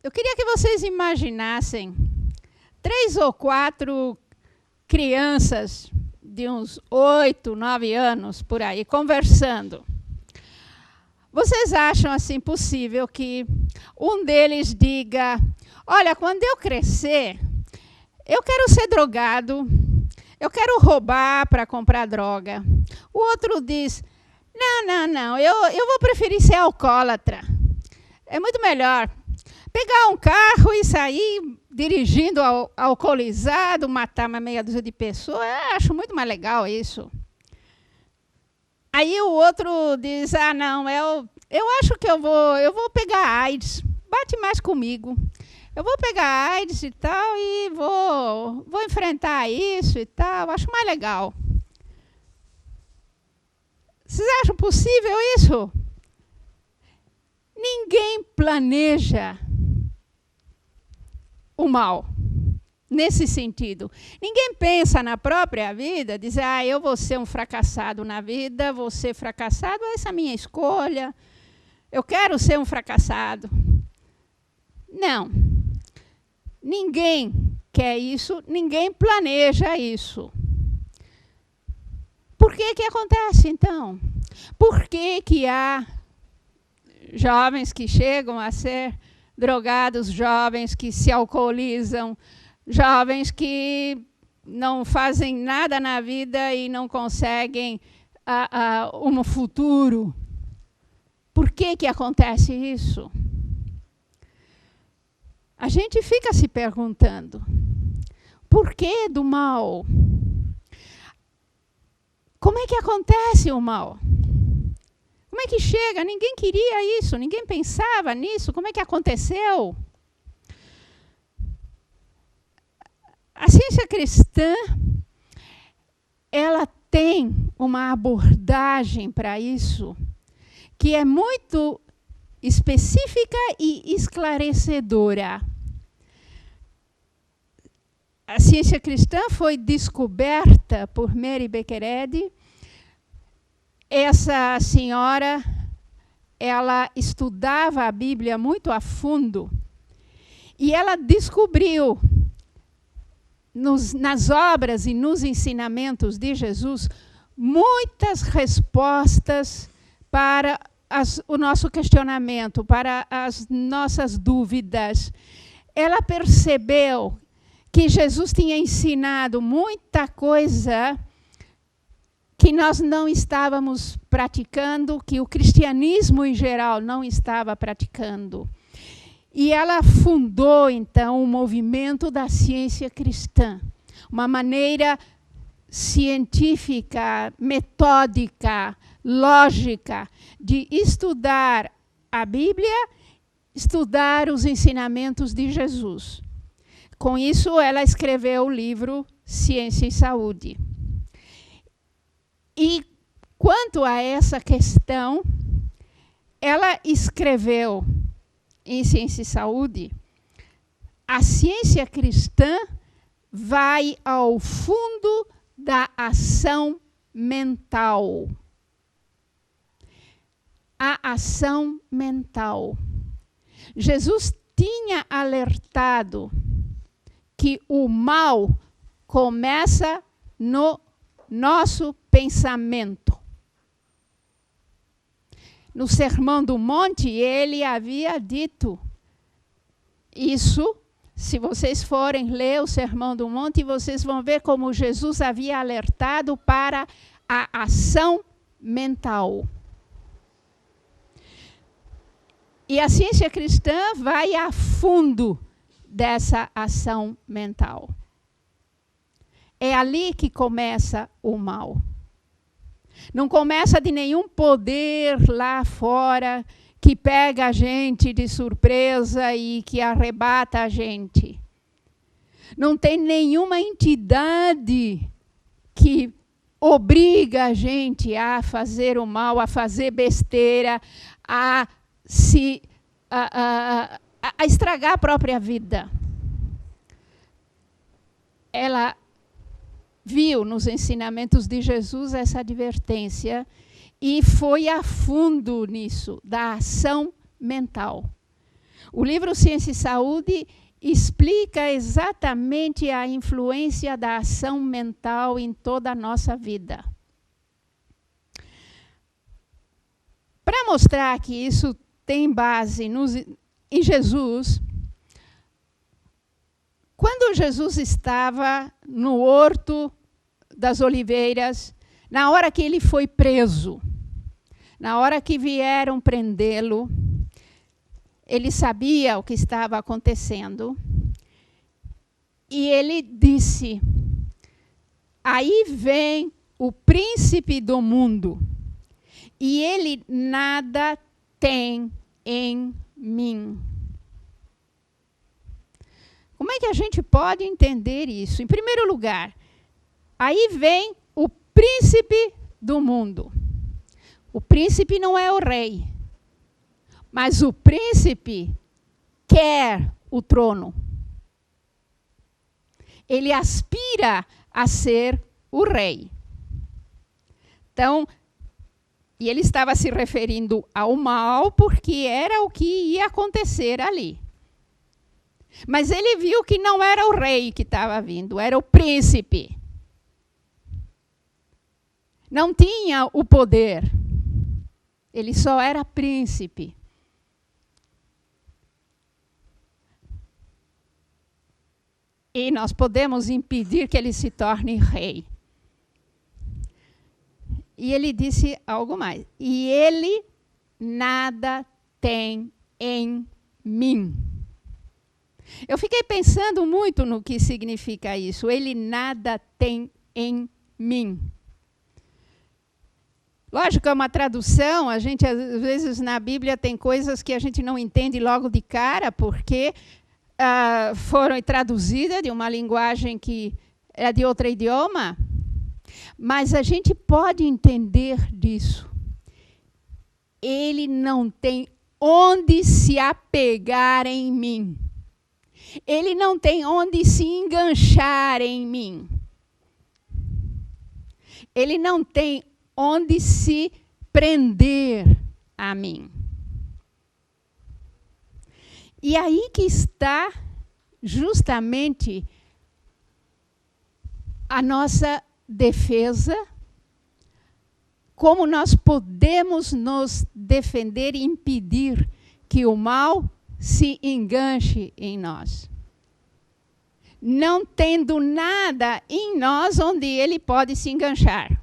Eu queria que vocês imaginassem 3 ou 4 crianças de uns 8, 9 anos, por aí, conversando. Vocês acham assim possível que um deles diga: olha, quando eu crescer, eu quero ser drogado, eu quero roubar para comprar droga. O outro diz: não, eu vou preferir ser alcoólatra. É muito melhor pegar um carro e sair dirigindo alcoolizado, matar uma meia dúzia de pessoas. Eu acho muito mais legal isso. Aí o outro diz: não, eu acho que eu vou pegar AIDS. Bate mais comigo. Eu vou pegar AIDS e tal e vou enfrentar isso e tal. Acho mais legal. Vocês acham possível isso? Ninguém planeja o mal, nesse sentido. Ninguém pensa na própria vida, diz: eu vou ser um fracassado na vida, vou ser fracassado, essa é a minha escolha, eu quero ser um fracassado. Não. Ninguém quer isso, ninguém planeja isso. Por que acontece, então? Por que há jovens que chegam a ser drogados, jovens que se alcoolizam, jovens que não fazem nada na vida e não conseguem um futuro? Por que acontece isso? A gente fica se perguntando: por que do mal? Como é que acontece o mal? Como é que chega? Ninguém queria isso, ninguém pensava nisso. Como é que aconteceu? A ciência cristã, ela tem uma abordagem para isso que é muito específica e esclarecedora. A ciência cristã foi descoberta por Mary Baker Eddy. Essa senhora, ela estudava a Bíblia muito a fundo e ela descobriu nas obras e nos ensinamentos de Jesus muitas respostas para o nosso questionamento, para as nossas dúvidas. Ela percebeu que Jesus tinha ensinado muita coisa que nós não estávamos praticando, que o cristianismo em geral não estava praticando. E ela fundou, então, o movimento da ciência cristã, uma maneira científica, metódica, lógica de estudar a Bíblia, estudar os ensinamentos de Jesus. Com isso, ela escreveu o livro Ciência e Saúde. E quanto a essa questão, ela escreveu em Ciência e Saúde: a ciência cristã vai ao fundo da ação mental. A ação mental. Jesus tinha alertado que o mal começa no nosso pensamento. No Sermão do Monte, ele havia dito isso. Se vocês forem ler o Sermão do Monte, vocês vão ver como Jesus havia alertado para a ação mental. E a ciência cristã vai a fundo dessa ação mental. É ali que começa o mal. Não começa de nenhum poder lá fora que pega a gente de surpresa e que arrebata a gente. Não tem nenhuma entidade que obriga a gente a fazer o mal, a fazer besteira, a estragar a própria vida. Ela viu nos ensinamentos de Jesus essa advertência e foi a fundo nisso, da ação mental. O livro Ciência e Saúde explica exatamente a influência da ação mental em toda a nossa vida. Para mostrar que isso tem base em Jesus, quando Jesus estava no Horto das Oliveiras, na hora que ele foi preso, na hora que vieram prendê-lo, ele sabia o que estava acontecendo. E ele disse: aí vem o príncipe do mundo, e ele nada tem em mim. Como é que a gente pode entender isso? Em primeiro lugar, aí vem o príncipe do mundo. O príncipe não é o rei, mas o príncipe quer o trono. Ele aspira a ser o rei. Então, e ele estava se referindo ao mal porque era o que ia acontecer ali. Mas ele viu que não era o rei que estava vindo, era o príncipe. Não tinha o poder. Ele só era príncipe. E nós podemos impedir que ele se torne rei. E ele disse algo mais. E ele nada tem em mim. Eu fiquei pensando muito no que significa isso. Ele nada tem em mim. Lógico, é uma tradução. A gente, às vezes, na Bíblia tem coisas que a gente não entende logo de cara, porque foram traduzidas de uma linguagem que é de outro idioma. Mas a gente pode entender disso. Ele não tem onde se apegar em mim. Ele não tem onde se enganchar em mim. Ele não tem onde se prender a mim. E aí que está justamente a nossa defesa, como nós podemos nos defender e impedir que o mal se enganche em nós. Não tendo nada em nós onde ele pode se enganchar.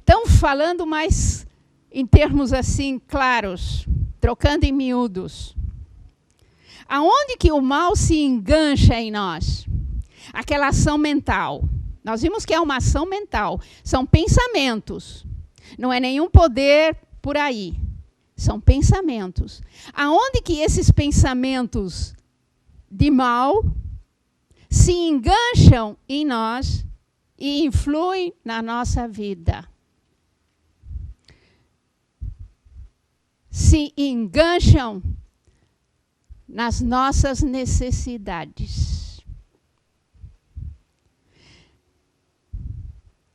Então, falando mais em termos assim claros, trocando em miúdos, aonde que o mal se engancha em nós? Aquela ação mental. Nós vimos que é uma ação mental. São pensamentos. Não é nenhum poder por aí. São pensamentos. Aonde que esses pensamentos de mal se engancham em nós e influem na nossa vida? Se engancham nas nossas necessidades.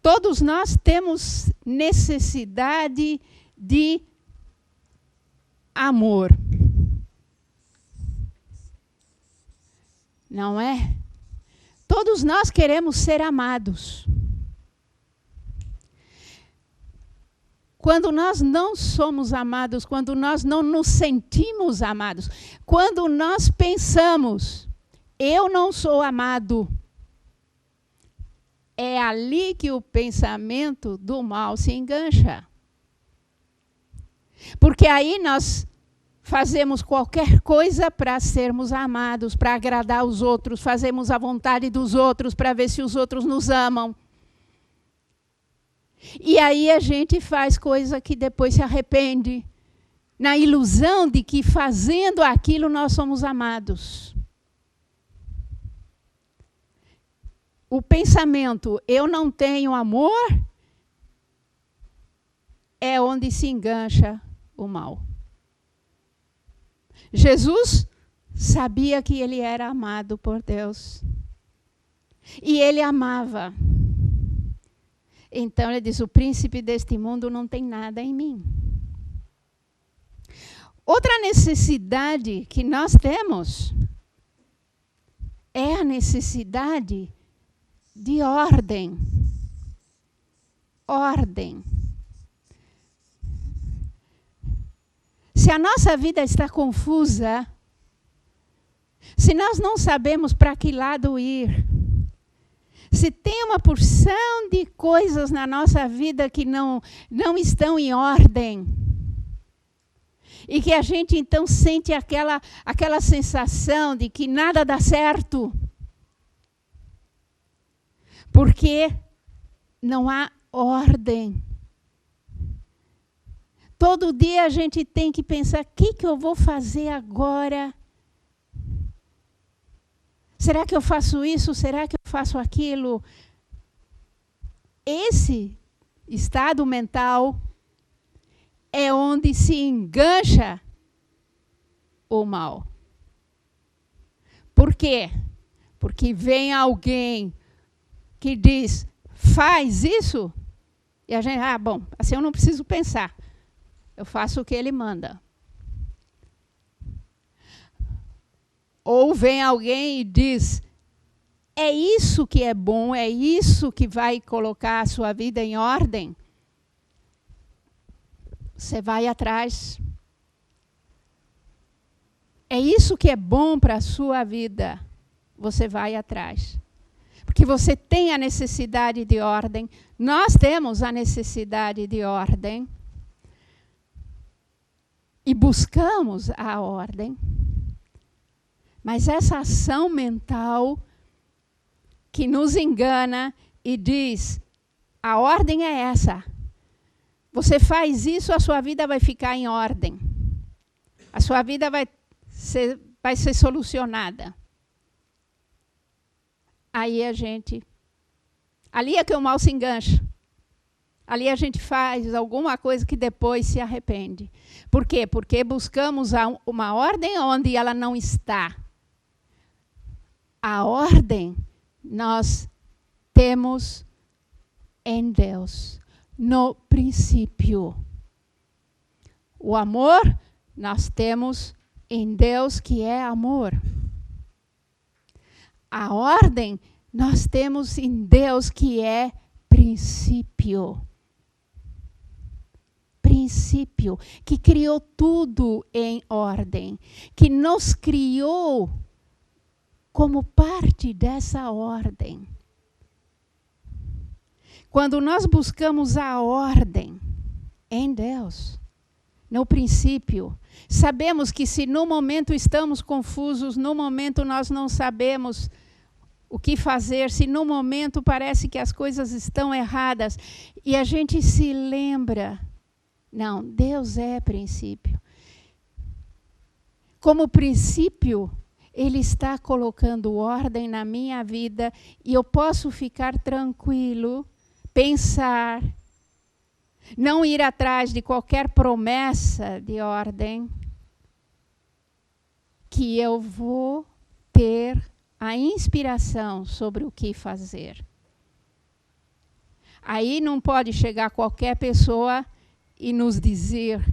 Todos nós temos necessidade de amor. Não é? Todos nós queremos ser amados. Quando nós não somos amados, quando nós não nos sentimos amados, quando nós pensamos, eu não sou amado, é ali que o pensamento do mal se engancha. Porque aí nós fazemos qualquer coisa para sermos amados, para agradar os outros, fazemos a vontade dos outros para ver se os outros nos amam. E aí a gente faz coisa que depois se arrepende, na ilusão de que fazendo aquilo nós somos amados. O pensamento, eu não tenho amor, é onde se engancha o mal. Jesus sabia que ele era amado por Deus. E ele amava. Então ele diz, o príncipe deste mundo não tem nada em mim. Outra necessidade que nós temos é a necessidade de ordem. Ordem. Se a nossa vida está confusa, se nós não sabemos para que lado ir, se tem uma porção de coisas na nossa vida que não estão em ordem, e que a gente então sente aquela sensação de que nada dá certo, porque não há ordem. Todo dia a gente tem que pensar, o que eu vou fazer agora? Será que eu faço isso? Será que eu faço aquilo? Esse estado mental é onde se engancha o mal. Por quê? Porque vem alguém que diz, faz isso, e a gente, bom, assim eu não preciso pensar. Eu faço o que ele manda. Ou vem alguém e diz, é isso que é bom, é isso que vai colocar a sua vida em ordem. Você vai atrás. É isso que é bom para a sua vida. Você vai atrás. Porque você tem a necessidade de ordem. Nós temos a necessidade de ordem. E buscamos a ordem. Mas essa ação mental que nos engana e diz, a ordem é essa. Você faz isso, a sua vida vai ficar em ordem. A sua vida vai ser solucionada. Aí ali é que o mal se engancha. Ali a gente faz alguma coisa que depois se arrepende. Por quê? Porque buscamos uma ordem onde ela não está. A ordem nós temos em Deus, no princípio. O amor nós temos em Deus, que é amor. A ordem nós temos em Deus, que é princípio. Princípio, que criou tudo em ordem, que nos criou como parte dessa ordem. Quando nós buscamos a ordem em Deus, no princípio, sabemos que se no momento estamos confusos, no momento nós não sabemos o que fazer, se no momento parece que as coisas estão erradas, e a gente se lembra, não, Deus é princípio. Como princípio, Ele está colocando ordem na minha vida e eu posso ficar tranquilo, pensar, não ir atrás de qualquer promessa de ordem, que eu vou ter a inspiração sobre o que fazer. Aí não pode chegar qualquer pessoa e nos dizer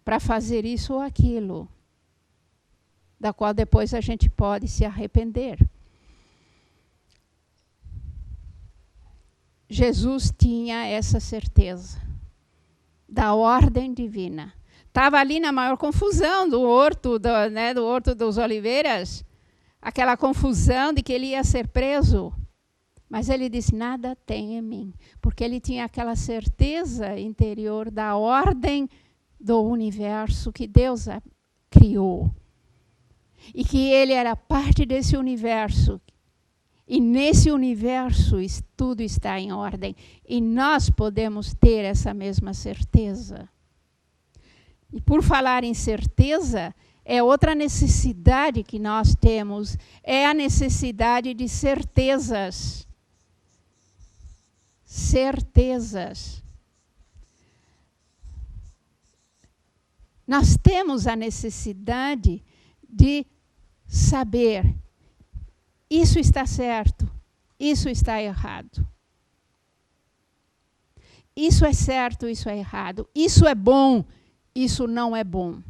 para fazer isso ou aquilo, da qual depois a gente pode se arrepender. Jesus tinha essa certeza da ordem divina. Estava ali na maior confusão do horto, do Horto dos Oliveiras, aquela confusão de que ele ia ser preso. Mas ele disse, nada tem em mim, porque ele tinha aquela certeza interior da ordem do universo que Deus criou. E que ele era parte desse universo. E nesse universo tudo está em ordem. E nós podemos ter essa mesma certeza. E por falar em certeza, é outra necessidade que nós temos. É a necessidade de certezas. Certezas. Nós temos a necessidade de saber, isso está certo, isso está errado. Isso é certo, isso é errado. Isso é bom, isso não é bom.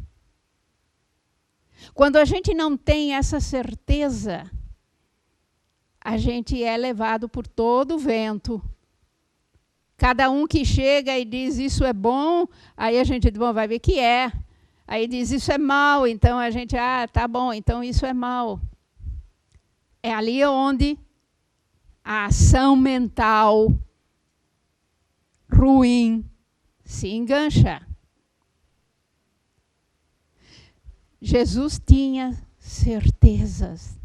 Quando a gente não tem essa certeza, a gente é levado por todo o vento. Cada um que chega e diz isso é bom, aí a gente diz, bom, vai ver que é. Aí diz isso é mal, então a gente, tá bom, então isso é mal. É ali onde a ação mental ruim se engancha. Jesus tinha certezas.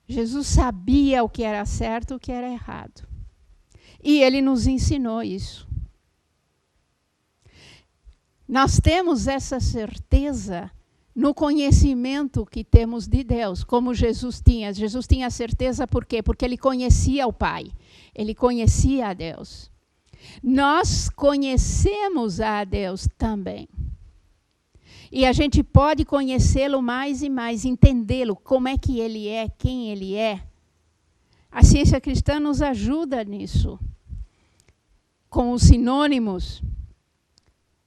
Jesus sabia o que era certo e o que era errado. E ele nos ensinou isso. Nós temos essa certeza no conhecimento que temos de Deus, como Jesus tinha. Jesus tinha certeza por quê? Porque ele conhecia o Pai. Ele conhecia a Deus. Nós conhecemos a Deus também. E a gente pode conhecê-lo mais e mais, entendê-lo, como é que ele é, quem ele é. A ciência cristã nos ajuda nisso. Com os sinônimos,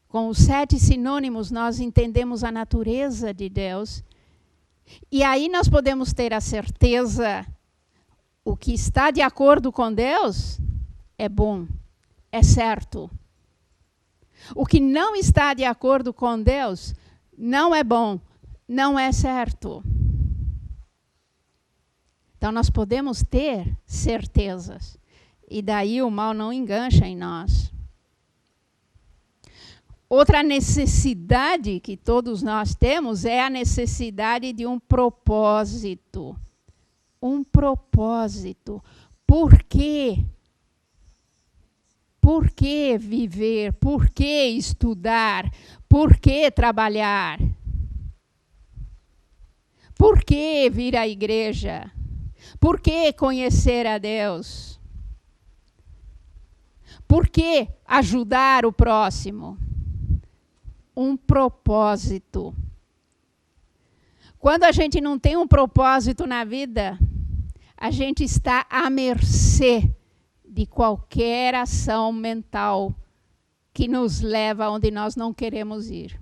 com os 7 sinônimos, nós entendemos a natureza de Deus. E aí nós podemos ter a certeza, o que está de acordo com Deus é bom, é certo. O que não está de acordo com Deus não é bom, não é certo. Então nós podemos ter certezas. E daí o mal não engancha em nós. Outra necessidade que todos nós temos é a necessidade de um propósito. Um propósito. Por quê? Por que viver? Por que estudar? Por que trabalhar? Por que vir à igreja? Por que conhecer a Deus? Por que ajudar o próximo? Um propósito. Quando a gente não tem um propósito na vida, a gente está à mercê de qualquer ação mental que nos leva onde nós não queremos ir.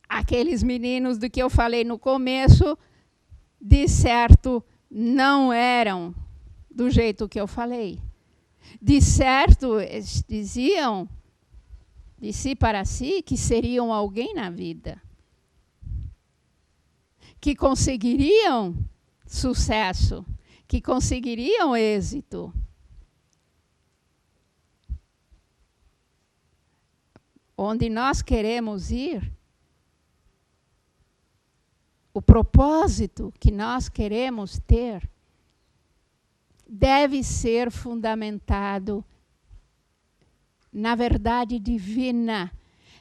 Aqueles meninos do que eu falei no começo, de certo, não eram do jeito que eu falei. De certo, eles diziam de si para si que seriam alguém na vida. Que conseguiriam sucesso, que conseguiriam êxito. Onde nós queremos ir, o propósito que nós queremos ter, deve ser fundamentado na verdade divina,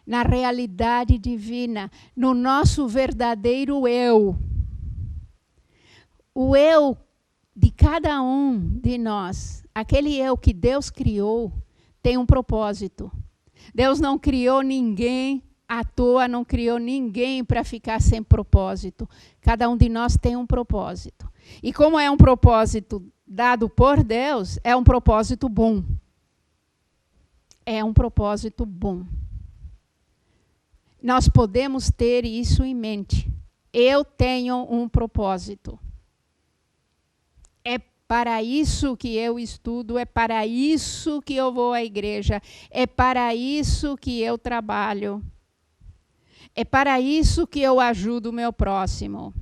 na realidade divina, no nosso verdadeiro eu. O eu de cada um de nós, aquele eu que Deus criou, tem um propósito. Deus não criou ninguém à toa, não criou ninguém para ficar sem propósito. Cada um de nós tem um propósito. E como é um propósito dado por Deus, é um propósito bom. É um propósito bom. Nós podemos ter isso em mente. Eu tenho um propósito. É para isso que eu estudo, é para isso que eu vou à igreja, é para isso que eu trabalho. É para isso que eu ajudo o meu próximo.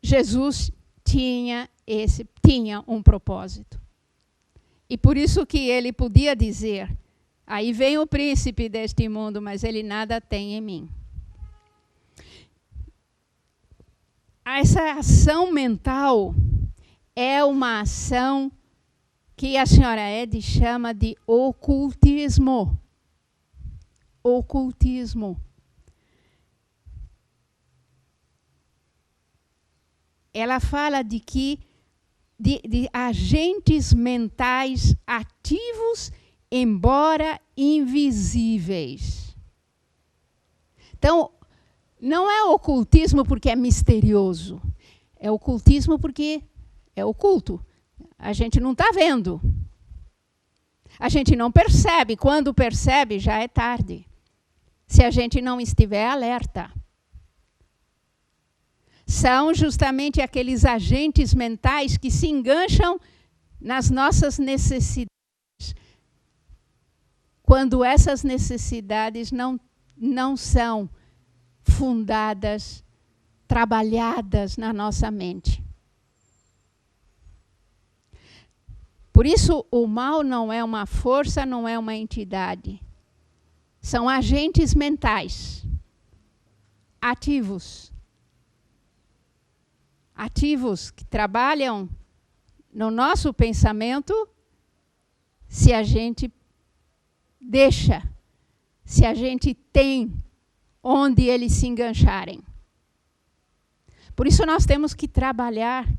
Jesus tinha um propósito. E por isso que ele podia dizer, aí vem o príncipe deste mundo, mas ele nada tem em mim. Essa ação mental é uma ação que a senhora Ed chama de ocultismo. Ocultismo. Ela fala de que de agentes mentais ativos, embora invisíveis. Então, não é ocultismo porque é misterioso. É ocultismo porque é oculto. A gente não está vendo. A gente não percebe. Quando percebe, já é tarde. se a gente não estiver alerta. São justamente aqueles agentes mentais que se engancham nas nossas necessidades, quando essas necessidades não são fundadas, trabalhadas na nossa mente. Por isso, o mal não é uma força, não é uma entidade. São agentes mentais, ativos. Ativos que trabalham no nosso pensamento se a gente deixa, se a gente tem onde eles se engancharem. Por isso nós temos que trabalhar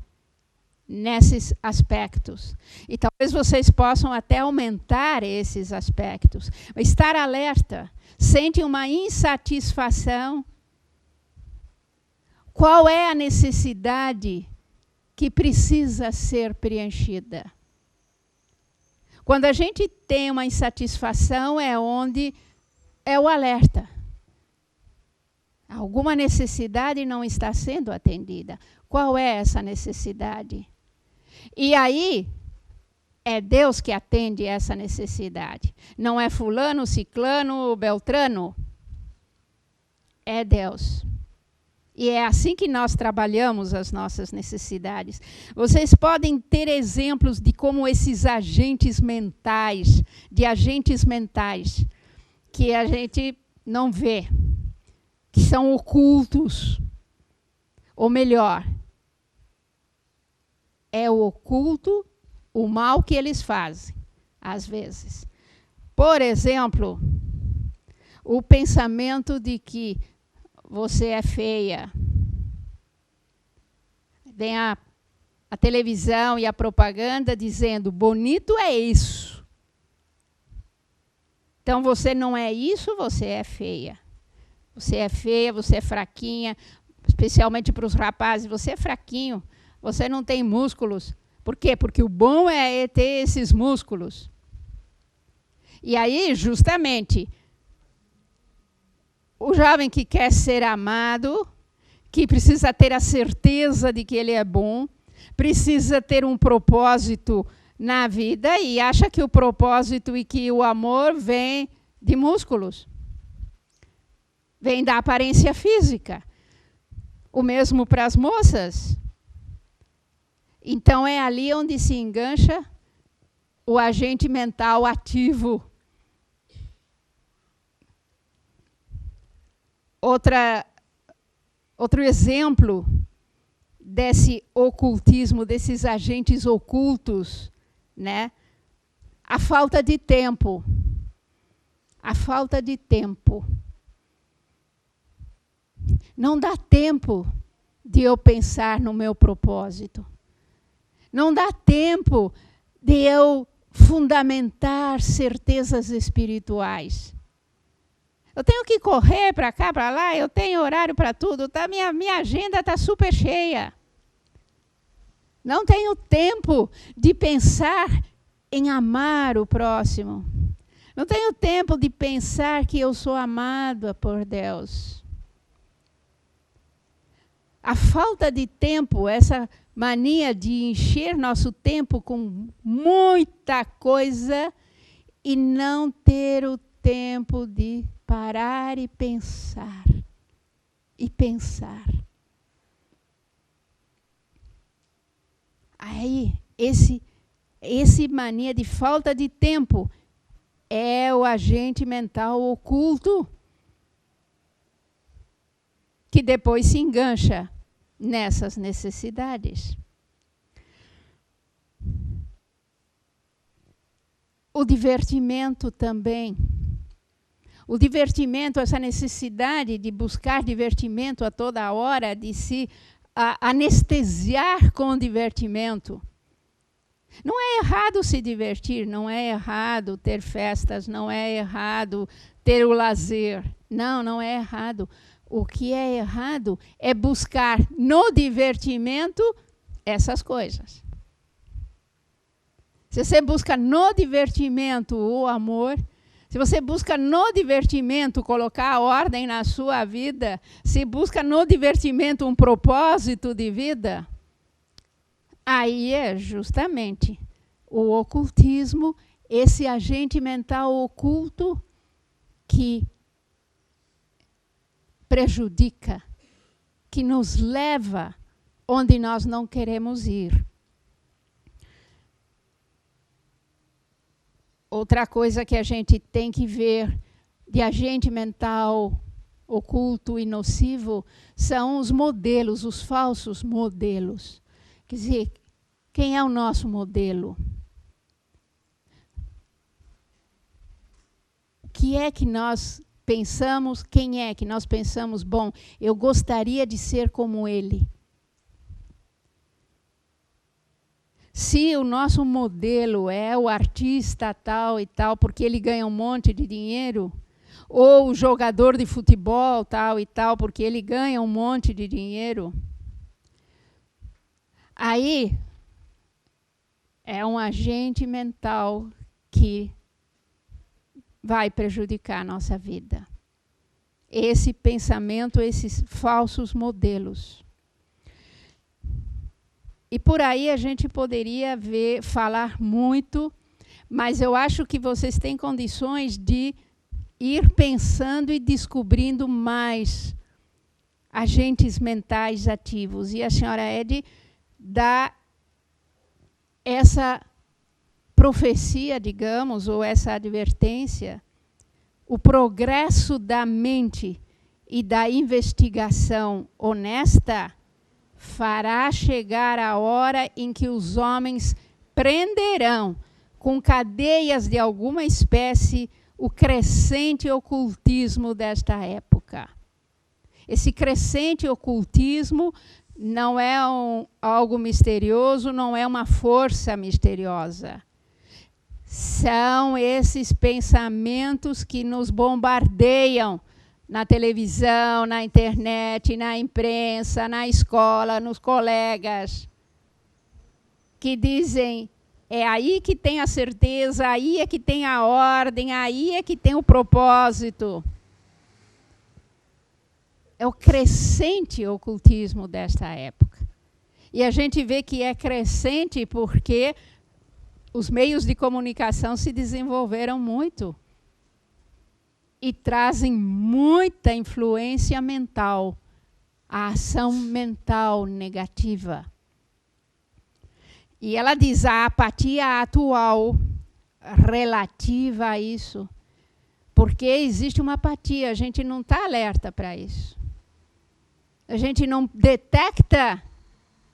nesses aspectos. E talvez vocês possam até aumentar esses aspectos. Estar alerta, sente uma insatisfação. Qual é a necessidade que precisa ser preenchida? Quando a gente tem uma insatisfação, é onde é o alerta. Alguma necessidade não está sendo atendida. Qual é essa necessidade? E aí, é Deus que atende essa necessidade. Não é fulano, ciclano, beltrano. É Deus. E é assim que nós trabalhamos as nossas necessidades. Vocês podem ter exemplos de como esses agentes mentais, que a gente não vê, que são ocultos. Ou melhor, é o oculto, o mal que eles fazem, às vezes. Por exemplo, o pensamento de que você é feia. Vem a televisão e a propaganda dizendo, bonito é isso. Então, você não é isso, você é feia. Você é feia, você é fraquinha, especialmente para os rapazes, você é fraquinho, você não tem músculos. Por quê? Porque o bom é ter esses músculos. E aí, justamente, o jovem que quer ser amado, que precisa ter a certeza de que ele é bom, precisa ter um propósito na vida e acha que o propósito e que o amor vem de músculos. Vem da aparência física. O mesmo para as moças. Então, é ali onde se engancha o agente mental ativo. Outro exemplo desse ocultismo, desses agentes ocultos, né? A falta de tempo. A falta de tempo. Não dá tempo de eu pensar no meu propósito. Não dá tempo de eu fundamentar certezas espirituais. Eu tenho que correr para cá, para lá, eu tenho horário para tudo, tá? Minha agenda está super cheia. Não tenho tempo de pensar em amar o próximo. Não tenho tempo de pensar que eu sou amada por Deus. A falta de tempo, essa mania de encher nosso tempo com muita coisa e não ter o tempo de parar e pensar. E pensar. Aí, esse mania de falta de tempo é o agente mental oculto que depois se engancha nessas necessidades. O divertimento também. O divertimento, essa necessidade de buscar divertimento a toda hora, de se anestesiar com o divertimento. Não é errado se divertir, não é errado ter festas, não é errado ter o lazer. Não, não é errado. O que é errado é buscar no divertimento essas coisas. Se você busca no divertimento o amor, Se você busca no divertimento colocar a ordem na sua vida, se busca no divertimento um propósito de vida, aí é justamente o ocultismo, esse agente mental oculto que prejudica, que nos leva onde nós não queremos ir. Outra coisa que a gente tem que ver de agente mental oculto e nocivo são os modelos, os falsos modelos. Quer dizer, quem é o nosso modelo? O que é que nós pensamos? Quem é que nós pensamos, bom, eu gostaria de ser como ele? Se o nosso modelo é o artista tal e tal, porque ele ganha um monte de dinheiro, ou o jogador de futebol tal e tal, porque ele ganha um monte de dinheiro, aí é um agente mental que vai prejudicar a nossa vida. Esse pensamento, esses falsos modelos. E por aí a gente poderia falar muito, mas eu acho que vocês têm condições de ir pensando e descobrindo mais agentes mentais ativos. E a senhora Ed dá essa profecia, digamos, ou essa advertência, o progresso da mente e da investigação honesta fará chegar a hora em que os homens prenderão com cadeias de alguma espécie o crescente ocultismo desta época. Esse crescente ocultismo não é algo misterioso, não é uma força misteriosa. São esses pensamentos que nos bombardeiam na televisão, na internet, na imprensa, na escola, nos colegas, que dizem, é aí que tem a certeza, aí é que tem a ordem, aí é que tem o propósito. É o crescente ocultismo desta época. E a gente vê que é crescente porque os meios de comunicação se desenvolveram muito e trazem muita influência mental, a ação mental negativa. E ela diz a apatia atual relativa a isso, porque existe uma apatia, a gente não está alerta para isso. A gente não detecta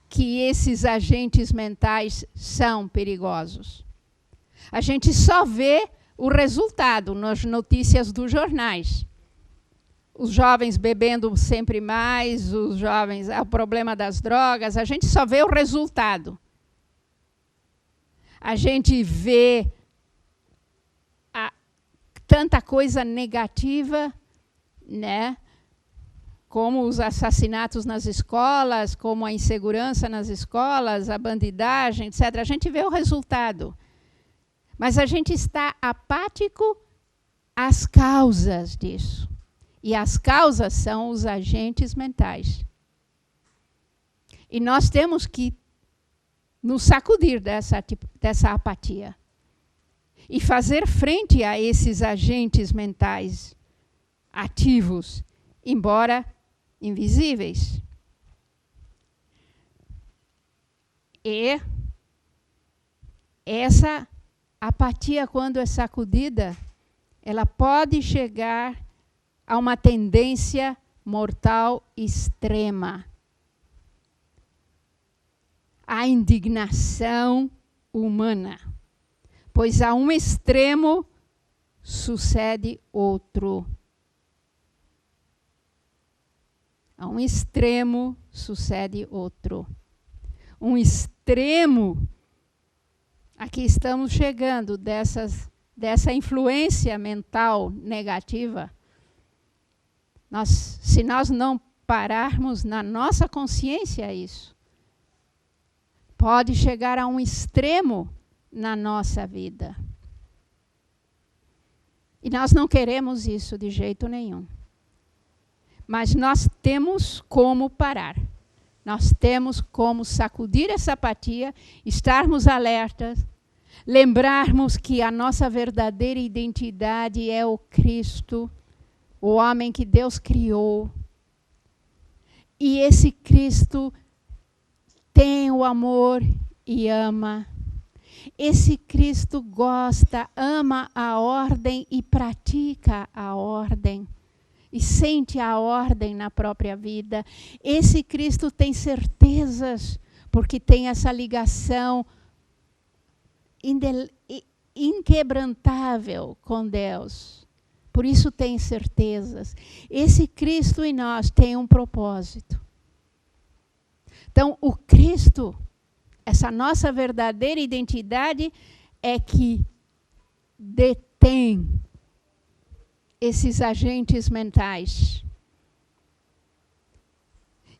que esses agentes mentais são perigosos. A gente só vê o resultado nas notícias dos jornais. Os jovens bebendo sempre mais, os jovens, o problema das drogas, a gente só vê o resultado. A gente vê tanta coisa negativa, né? Como os assassinatos nas escolas, como a insegurança nas escolas, a bandidagem, etc. A gente vê o resultado. Mas a gente está apático às causas disso. E as causas são os agentes mentais. E nós temos que nos sacudir dessa apatia. E fazer frente a esses agentes mentais ativos, embora invisíveis. E essa apatia, quando é sacudida, ela pode chegar a uma tendência mortal extrema. A indignação humana. Pois a um extremo sucede outro. A um extremo sucede outro. Um extremo, aqui estamos chegando dessa influência mental negativa. Se nós não pararmos na nossa consciência isso, pode chegar a um extremo na nossa vida. E nós não queremos isso de jeito nenhum. Mas nós temos como parar. Nós temos como sacudir essa apatia, estarmos alertas, lembrarmos que a nossa verdadeira identidade é o Cristo, o homem que Deus criou. E esse Cristo tem o amor e ama. Esse Cristo gosta, ama a ordem e pratica a ordem. E sente a ordem na própria vida. Esse Cristo tem certezas, porque tem essa ligação inquebrantável com Deus. Por isso tem certezas. Esse Cristo em nós tem um propósito. Então, o Cristo, essa nossa verdadeira identidade, é que detém esses agentes mentais.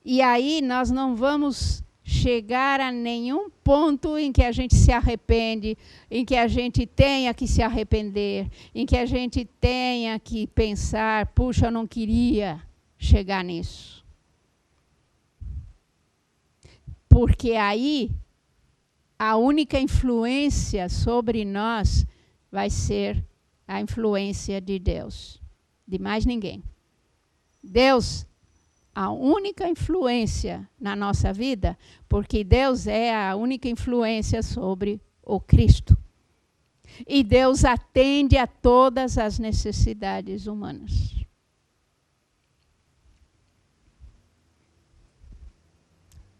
E aí nós não vamos chegar a nenhum ponto em que a gente se arrepende, em que a gente tenha que se arrepender, em que a gente tenha que pensar, puxa, eu não queria chegar nisso. Porque aí a única influência sobre nós vai ser a influência de Deus, de mais ninguém. Deus, a única influência na nossa vida, porque Deus é a única influência sobre o Cristo. E Deus atende a todas as necessidades humanas.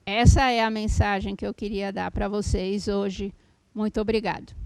Essa é a mensagem que eu queria dar para vocês hoje. Muito obrigado.